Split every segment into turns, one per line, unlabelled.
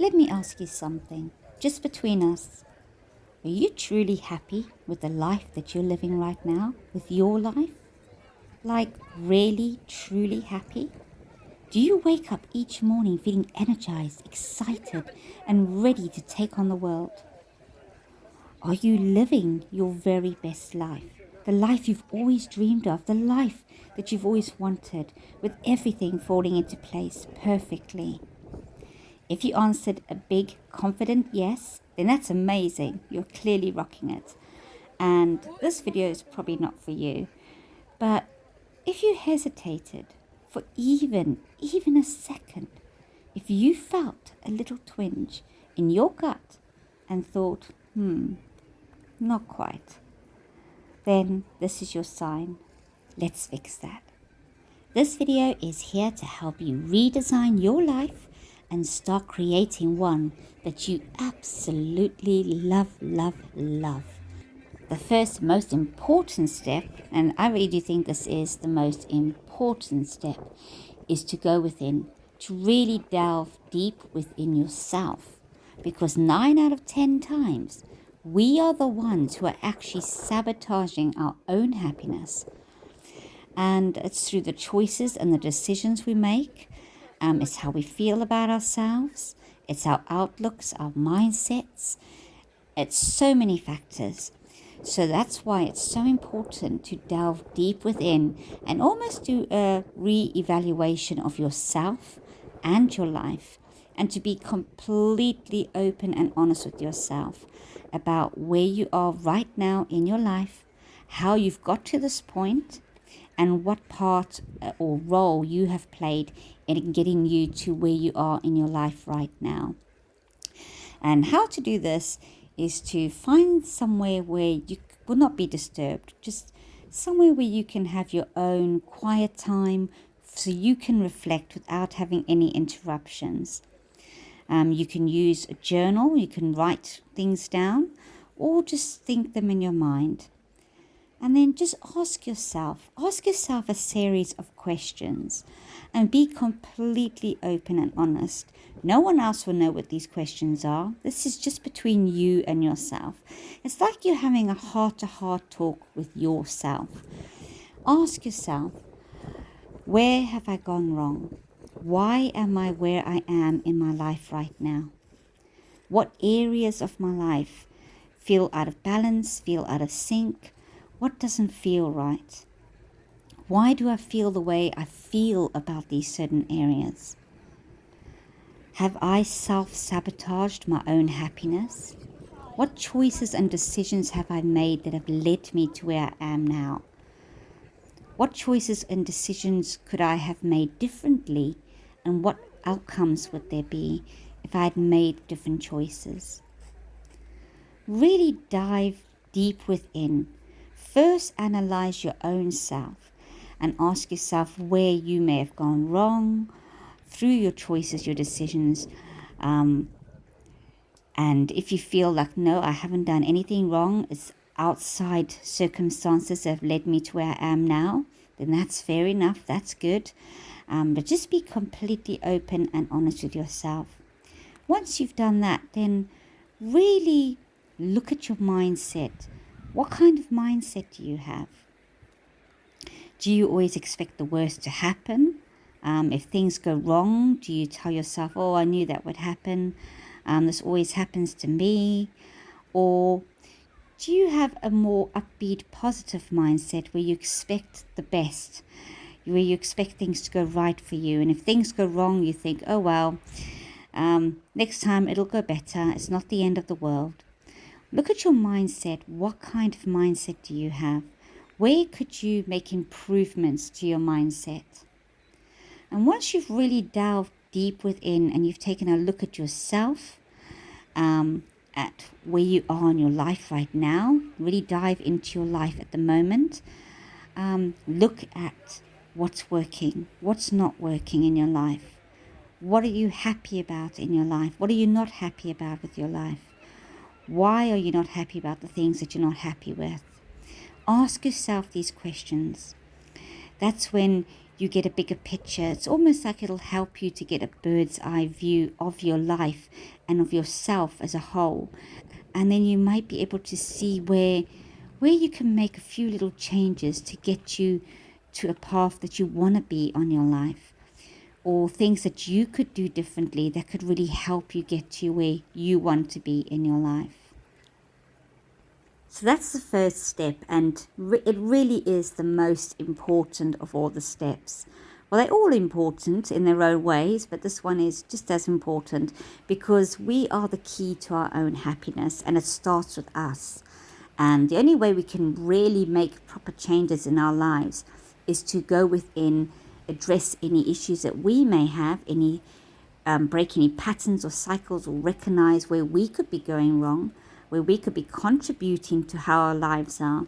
Let me ask you something, just between us. Are you truly happy with the life that you're living right now, with your life? Like, really, truly happy? Do you wake up each morning feeling energized, excited, and ready to take on the world? Are you living your very best life? The life you've always dreamed of, the life that you've always wanted, with everything falling into place perfectly? If you answered a big, confident yes, then that's amazing. You're clearly rocking it. And this video is probably not for you. But if you hesitated for even a second, if you felt a little twinge in your gut and thought, not quite, then this is your sign. Let's fix that. This video is here to help you redesign your life and start creating one that you absolutely love, love, love. The first most important step, and I really do think this is the most important step, is to go within, to really delve deep within yourself. Because 9 out of 10 times, we are the ones who are actually sabotaging our own happiness. And it's through the choices and the decisions we make. It's how we feel about ourselves. It's our outlooks, our mindsets. It's so many factors. So that's why it's so important to delve deep within and almost do a re-evaluation of yourself and your life, and to be completely open and honest with yourself about where you are right now in your life, how you've got to this point, and what part or role you have played in getting you to where you are in your life right now. And how to do this is to find somewhere where you will not be disturbed, just somewhere where you can have your own quiet time so you can reflect without having any interruptions. You can use a journal, you can write things down, or just think them in your mind. And then just ask yourself a series of questions and be completely open and honest. No one else will know what these questions are. This is just between you and yourself. It's like you're having a heart-to-heart talk with yourself. Ask yourself, where have I gone wrong? Why am I where I am in my life right now? What areas of my life feel out of balance, feel out of sync? What doesn't feel right? Why do I feel the way I feel about these certain areas? Have I self-sabotaged my own happiness? What choices and decisions have I made that have led me to where I am now? What choices and decisions could I have made differently, and what outcomes would there be if I had made different choices? Really dive deep within. First, analyze your own self and ask yourself where you may have gone wrong through your choices, your decisions. And if you feel like, no, I haven't done anything wrong, it's outside circumstances that have led me to where I am now, then that's fair enough, that's good. But just be completely open and honest with yourself. Once you've done that, then really look at your mindset. What kind of mindset do you have? Do you always expect the worst to happen? If things go wrong, do you tell yourself, oh, I knew that would happen. This always happens to me. Or do you have a more upbeat, positive mindset where you expect the best, where you expect things to go right for you? And if things go wrong, you think, oh, well, next time it'll go better. It's not the end of the world. Look at your mindset. What kind of mindset do you have? Where could you make improvements to your mindset? And once you've really delved deep within and you've taken a look at yourself, at where you are in your life right now, really dive into your life at the moment. Look at what's working, what's not working in your life. What are you happy about in your life? What are you not happy about with your life? Why are you not happy about the things that you're not happy with? Ask yourself these questions. That's when you get a bigger picture. It's almost like it'll help you to get a bird's eye view of your life and of yourself as a whole. And then you might be able to see where you can make a few little changes to get you to a path that you want to be on your life, or things that you could do differently that could really help you get to where you want to be in your life. So that's the first step, and it really is the most important of all the steps. Well, they're all important in their own ways, but this one is just as important because we are the key to our own happiness, and it starts with us. And the only way we can really make proper changes in our lives is to go within, address any issues that we may have, break any patterns or cycles, or recognize where we could be going wrong, where we could be contributing to how our lives are,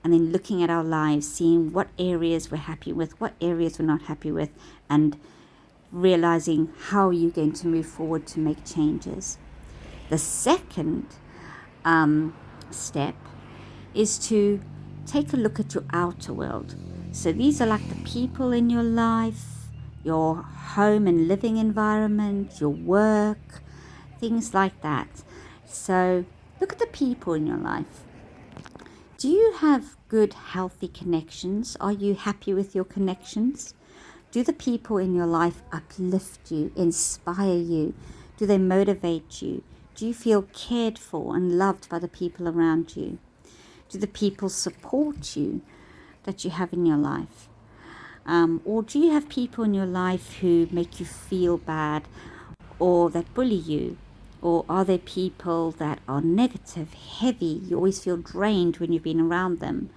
and then looking at our lives, seeing what areas we're happy with, what areas we're not happy with, and realizing how you're going to move forward to make changes. The second step is to take a look at your outer world. So these are like the people in your life, your home and living environment, your work, things like that. So look at the people in your life. Do you have good, healthy connections? Are you happy with your connections? Do the people in your life uplift you, inspire you? Do they motivate you? Do you feel cared for and loved by the people around you? Do the people support you that you have in your life? Or do you have people in your life who make you feel bad or that bully you? Or are there people that are negative, heavy? You always feel drained when you've been around them.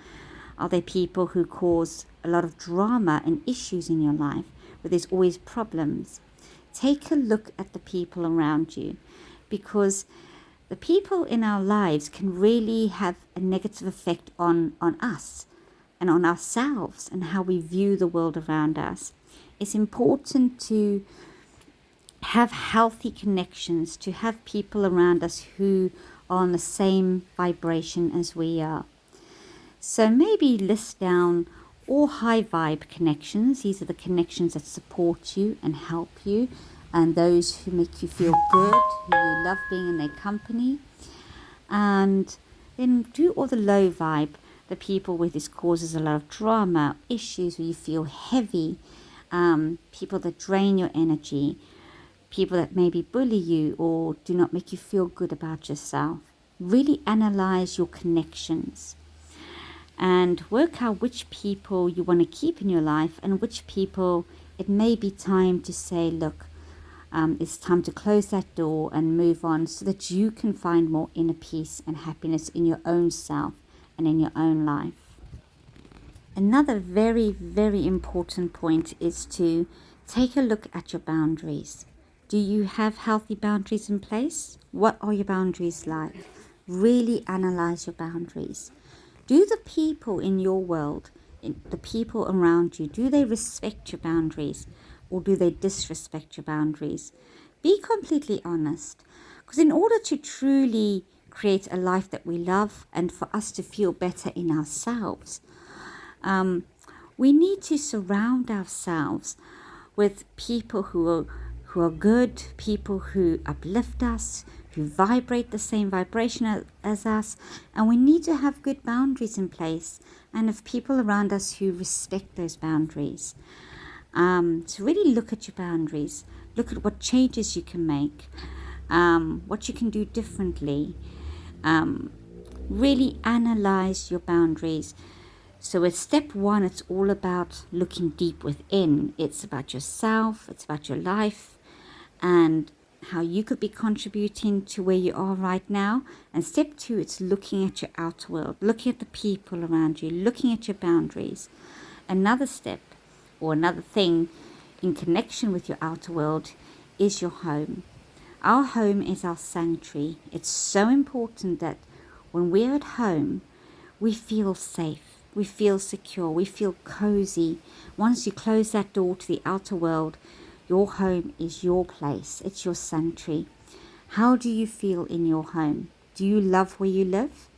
Are there people who cause a lot of drama and issues in your life where there's always problems? Take a look at the people around you, because the people in our lives can really have a negative effect on us and on ourselves and how we view the world around us. It's important to have healthy connections, to have people around us who are on the same vibration as we are. So maybe list down all high vibe connections. These are the connections that support you and help you, and those who make you feel good, who you love being in their company. And then do all the low vibe, the people where this causes a lot of drama, issues where you feel heavy, people that drain your energy, people that maybe bully you or do not make you feel good about yourself. Really analyze your connections and work out which people you want to keep in your life and which people it may be time to say, look, it's time to close that door and move on, so that you can find more inner peace and happiness in your own self and in your own life. Another very, very important point is to take a look at your boundaries. Do you have healthy boundaries in place? What are your boundaries like? Really analyze your boundaries. Do the people in your world, the people around you, do they respect your boundaries, or do they disrespect your boundaries? Be completely honest, because in order to truly create a life that we love and for us to feel better in ourselves, we need to surround ourselves with people who are good, people who uplift us, who vibrate the same vibration as us, and we need to have good boundaries in place and have people around us who respect those boundaries. So really look at your boundaries, look at what changes you can make, what you can do differently. Really analyze your boundaries. So with step 1, it's all about looking deep within. It's about yourself, it's about your life, and how you could be contributing to where you are right now. And step 2, it's looking at your outer world, looking at the people around you, looking at your boundaries. Another step or another thing in connection with your outer world is your home. Our home is our sanctuary. It's so important that when we're at home, we feel safe, we feel secure, we feel cozy. Once you close that door to the outer world, your home is your place. It's your sanctuary. How do you feel in your home? Do you love where you live?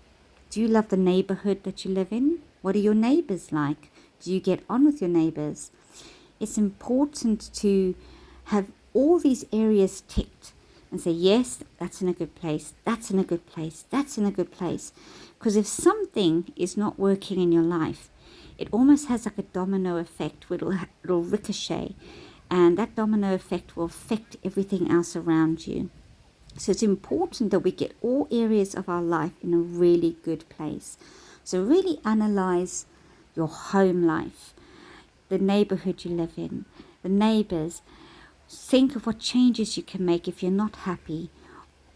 Do you love the neighborhood that you live in? What are your neighbors like? Do you get on with your neighbors? it's important to have all these areas ticked and say, yes, that's in a good place, that's in a good place, that's in a good place. Because if something is not working in your life, it almost has like a domino effect where it'll ricochet, and that domino effect will affect everything else around you. So it's important that we get all areas of our life in a really good place. So really analyze your home life, the neighborhood you live in, the neighbors. Think of what changes you can make if you're not happy.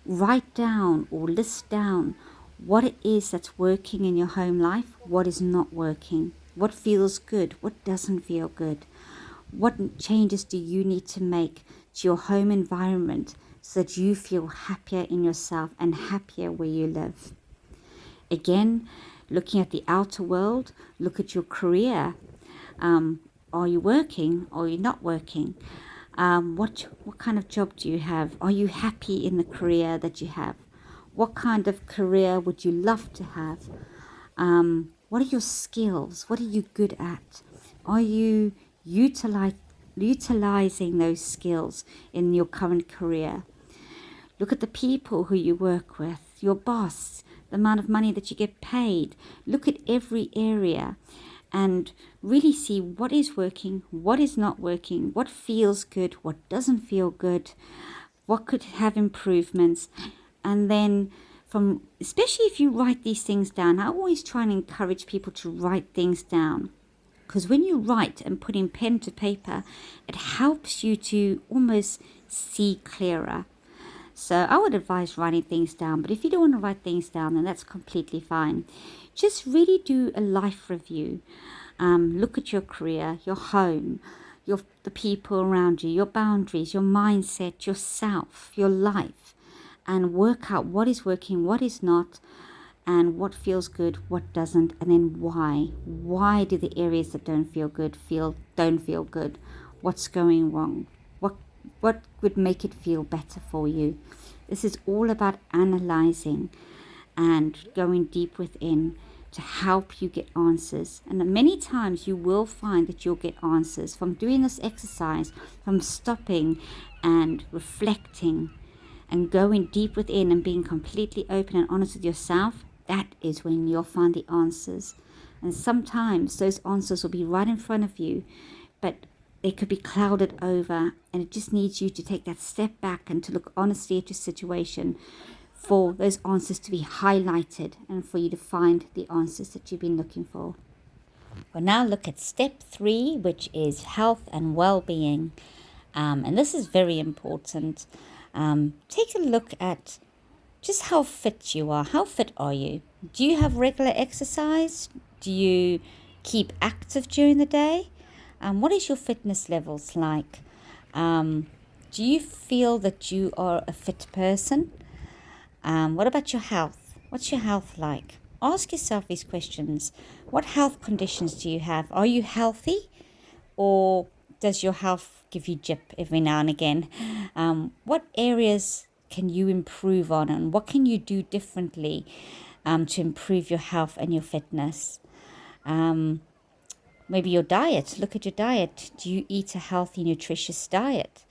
Write down or list down what it is that's working in your home life, what is not working, what feels good, what doesn't feel good. What changes do you need to make to your home environment so that you feel happier in yourself and happier where you live? Again, looking at the outer world, look at your career. Are you working or are you not working? What kind of job do you have? Are you happy in the career that you have? What kind of career would you love to have? What are your skills? What are you good at? Are you utilizing those skills in your current career? Look at the people who you work with, your boss, the amount of money that you get paid. Look at every area and really see what is working, what is not working, what feels good, what doesn't feel good, what could have improvements. And then especially if you write these things down, I always try and encourage people to write things down. Because when you write and put in pen to paper, it helps you to almost see clearer. So I would advise writing things down, but if you don't want to write things down, then that's completely fine. Just really do a life review. Look at your career, your home, the people around you, your boundaries, your mindset, yourself, your life, and work out what is working, what is not, and what feels good, what doesn't, and then why. Why do the areas that don't feel good don't feel good? What's going wrong? What would make it feel better for you? This is all about analyzing and going deep within to help you get answers. And many times you will find that you'll get answers from doing this exercise, from stopping and reflecting and going deep within and being completely open and honest with yourself. That is when you'll find the answers. And sometimes those answers will be right in front of you, but they could be clouded over, and it just needs you to take that step back and to look honestly at your situation for those answers to be highlighted and for you to find the answers that you've been looking for. We'll now look at step 3, which is health and well-being. And this is very important. Take a look at just how fit you are. How fit are you? Do you have regular exercise? Do you keep active during the day? What is your fitness levels like? Do you feel that you are a fit person? What about your health? What's your health like? Ask yourself these questions. What health conditions do you have? Are you healthy? Or does your health give you jip every now and again? What areas can you improve on, and what can you do differently to improve your health and your fitness? Maybe your diet. Look at your diet. Do you eat a healthy, nutritious diet?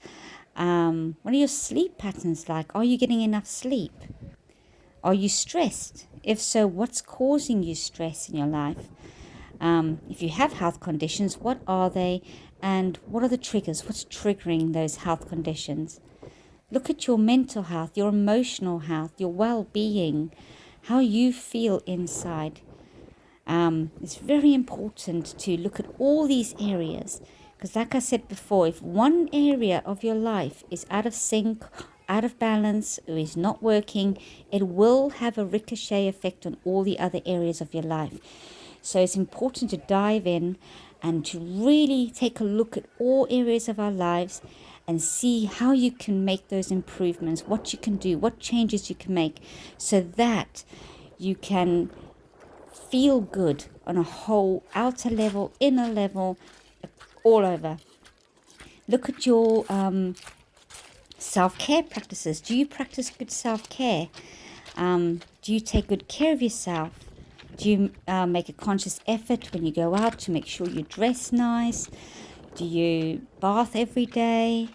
What are your sleep patterns like? Are you getting enough sleep? Are you stressed? If so, what's causing you stress in your life? If you have health conditions, what are they? And what are the triggers? What's triggering those health conditions? Look at your mental health, your emotional health, your well-being, how you feel inside. It's very important to look at all these areas, because like I said before, if one area of your life is out of sync, out of balance, or is not working, it will have a ricochet effect on all the other areas of your life. So it's important to dive in and to really take a look at all areas of our lives and see how you can make those improvements, what you can do, what changes you can make, so that you can feel good on a whole outer level, inner level, all over. Look at your self-care practices. Do you practice good self-care? Do you take good care of yourself? Do you make a conscious effort when you go out to make sure you dress nice? Do you bath every day?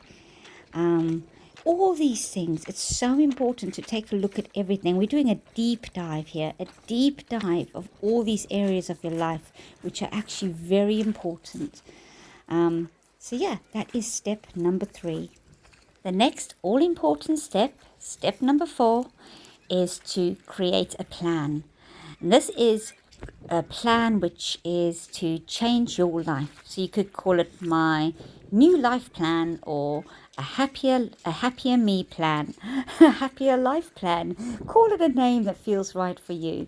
All these things, it's so important to take a look at everything. We're doing a deep dive here, a deep dive of all these areas of your life, which are actually very important. So yeah, that is step number 3. The next all-important step, step number 4, is to create a plan. And this is a plan which is to change your life. So you could call it my new life plan, or a happier me plan, a happier life plan. Call it a name that feels right for you.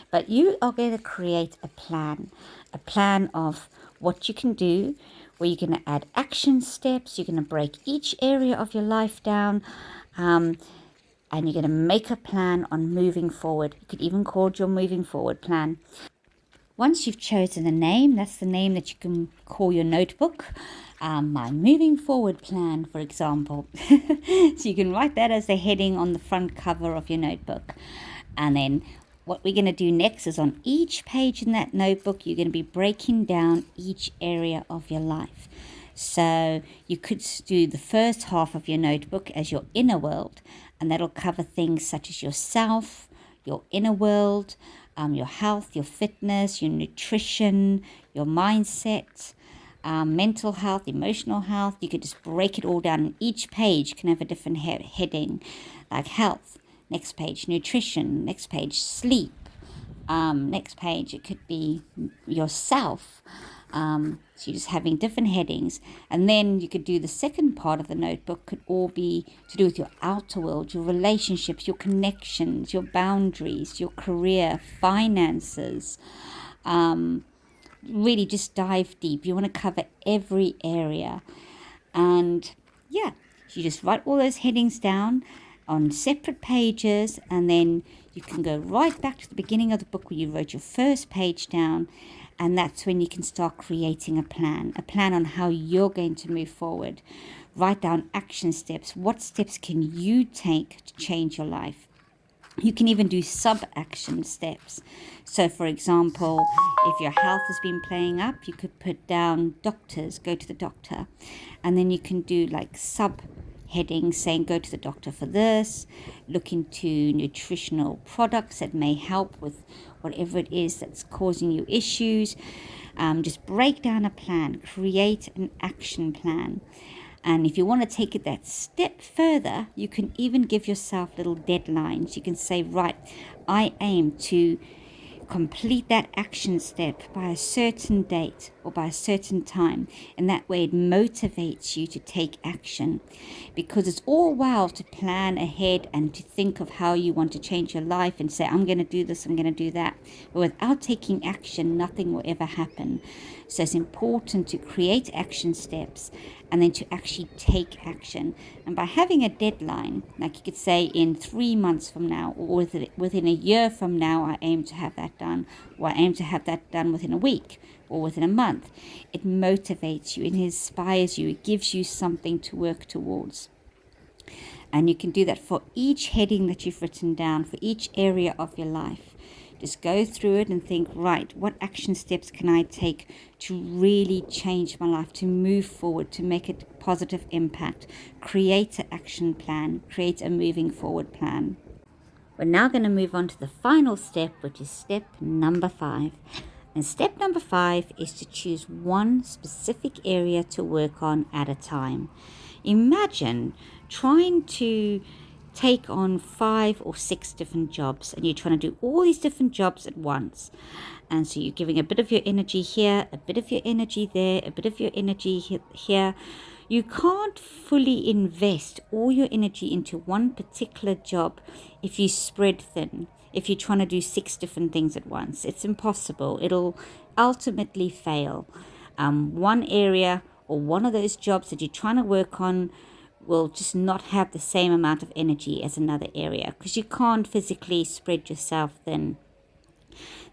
But you are going to create a plan of what you can do, where you're going to add action steps. You're going to break each area of your life down, and you're going to make a plan on moving forward. You could even call it your moving forward plan. Once you've chosen a name, that's the name that you can call your notebook. My moving forward plan, for example. So you can write that as the heading on the front cover of your notebook. And then what we're going to do next is on each page in that notebook, you're going to be breaking down each area of your life. So you could do the first half of your notebook as your inner world, and that'll cover things such as yourself, your inner world, your health, your fitness, your nutrition, your mindset, mental health, emotional health. You could just break it all down. Each page can have a different heading, like health. Next page, nutrition. Next page, sleep. Next page, it could be yourself. So you're just having different headings. And then you could do the second part of the notebook, could all be to do with your outer world, your relationships, your connections, your boundaries, your career, finances. Really just dive deep. You want to cover every area. And yeah, you just write all those headings down on separate pages, and then you can go right back to the beginning of the book where you wrote your first page down. And that's when you can start creating a plan on how you're going to move forward. Write down action steps. What steps can you take to change your life? You can even do sub-action steps. So, for example, if your health has been playing up, you could put down doctors, go to the doctor. And then you can do like sub-headings saying go to the doctor for this, look into nutritional products that may help with whatever it is that's causing you issues. Just break down a plan, create an action plan. And if you want to take it that step further, you can even give yourself little deadlines. You can say, right, I aim to complete that action step by a certain date or by a certain time, and that way it motivates you to take action. Because it's all well to plan ahead and to think of how you want to change your life and say, I'm going to do this, I'm going to do that, but without taking action, nothing will ever happen. So it's important to create action steps and then to actually take action. And by having a deadline, like you could say in 3 months from now, or within a year from now, I aim to have that done, or I aim to have that done within a week or within a month, it motivates you, it inspires you, it gives you something to work towards. And you can do that for each heading that you've written down, for each area of your life. Just go through it and think, right, what action steps can I take to really change my life, to move forward, to make a positive impact? Create an action plan, create a moving forward plan. We're now going to move on to the final step, which is step number 5. And step number 5 is to choose one specific area to work on at a time. Imagine trying to take on 5 or 6 different jobs, and you're trying to do all these different jobs at once. And so you're giving a bit of your energy here, a bit of your energy there, a bit of your energy here. You can't fully invest all your energy into one particular job if you spread thin. If you're trying to do 6 different things at once, it's impossible. It'll ultimately fail. One area or one of those jobs that you're trying to work on will just not have the same amount of energy as another area, because you can't physically spread yourself thin.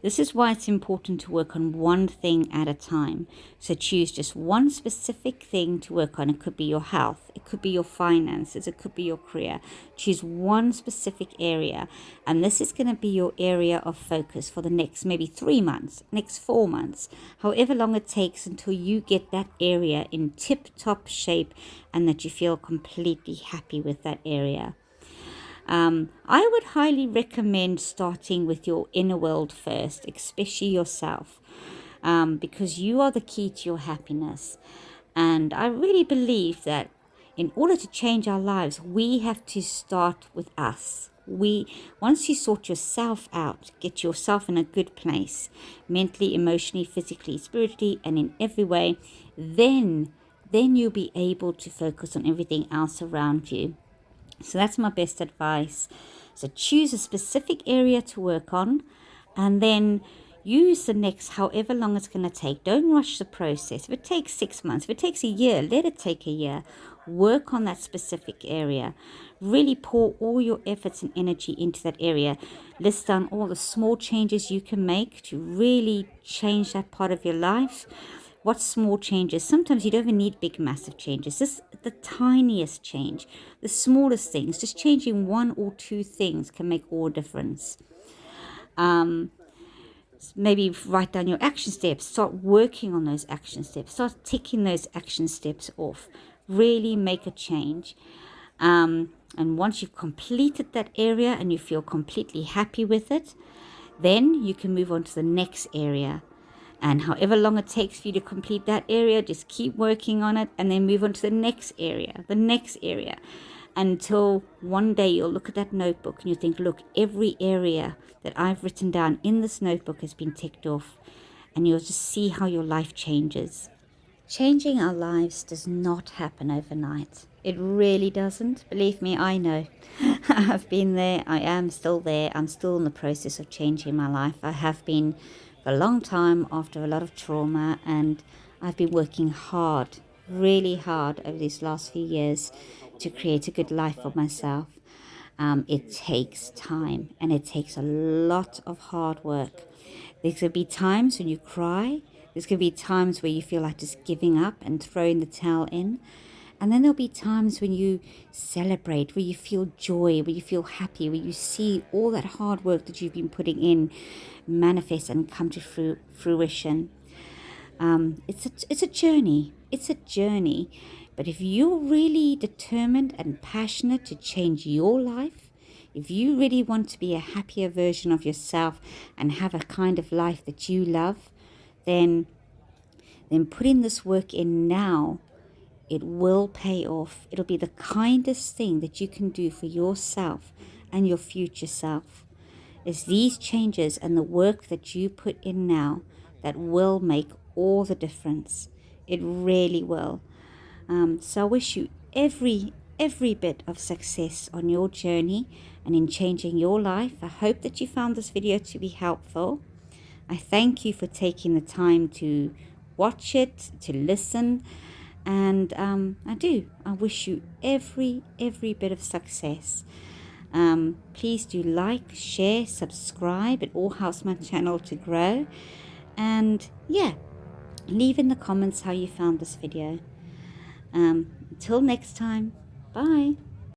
This is why it's important to work on one thing at a time. So choose just one specific thing to work on. It could be your health, it could be your finances, it could be your career. Choose one specific area, and this is going to be your area of focus for the next maybe 3 months, next 4 months, however long it takes until you get that area in tip-top shape and that you feel completely happy with that area. I would highly recommend starting with your inner world first, especially yourself, because you are the key to your happiness. And I really believe that in order to change our lives, we have to start with us. Once you sort yourself out, get yourself in a good place, mentally, emotionally, physically, spiritually, and in every way, then you'll be able to focus on everything else around you. So that's my best advice. So choose a specific area to work on, and then use the next however long it's going to take. Don't rush the process. If it takes 6 months, if it takes a year, let it take a year. Work on that specific area. Really pour all your efforts and energy into that area. List down all the small changes you can make to really change that part of your life. What small changes? Sometimes you don't even need big, massive changes. Just the tiniest change, the smallest things, just changing 1 or 2 things can make all difference. Maybe write down your action steps. Start working on those action steps. Start ticking those action steps off. Really make a change. And once you've completed that area and you feel completely happy with it, then you can move on to the next area. And however long it takes for you to complete that area, just keep working on it and then move on to the next area, until one day you'll look at that notebook and you think, look, every area that I've written down in this notebook has been ticked off, and you'll just see how your life changes. Changing our lives does not happen overnight. It really doesn't. Believe me, I know. I've been there. I am still there. I'm still in the process of changing my life. I have been for a long time after a lot of trauma, and I've been working hard, really hard over these last few years to create a good life for myself. It takes time and it takes a lot of hard work. There's going to be times when you cry. There's going to be times where you feel like just giving up and throwing the towel in. And then there'll be times when you celebrate, where you feel joy, where you feel happy, where you see all that hard work that you've been putting in manifest and come to fruition. It's a journey. It's a journey. But if you're really determined and passionate to change your life, if you really want to be a happier version of yourself and have a kind of life that you love, then putting this work in now, it will pay off. It'll be the kindest thing that you can do for yourself and your future self. It's these changes and the work that you put in now that will make all the difference. It really will. So I wish you every bit of success on your journey and in changing your life. I hope that you found this video to be helpful. I thank you for taking the time to watch it, to listen. And I wish you every bit of success. Please do like, share, subscribe. It all helps my channel to grow. And yeah, leave in the comments how you found this video. Until next time, bye.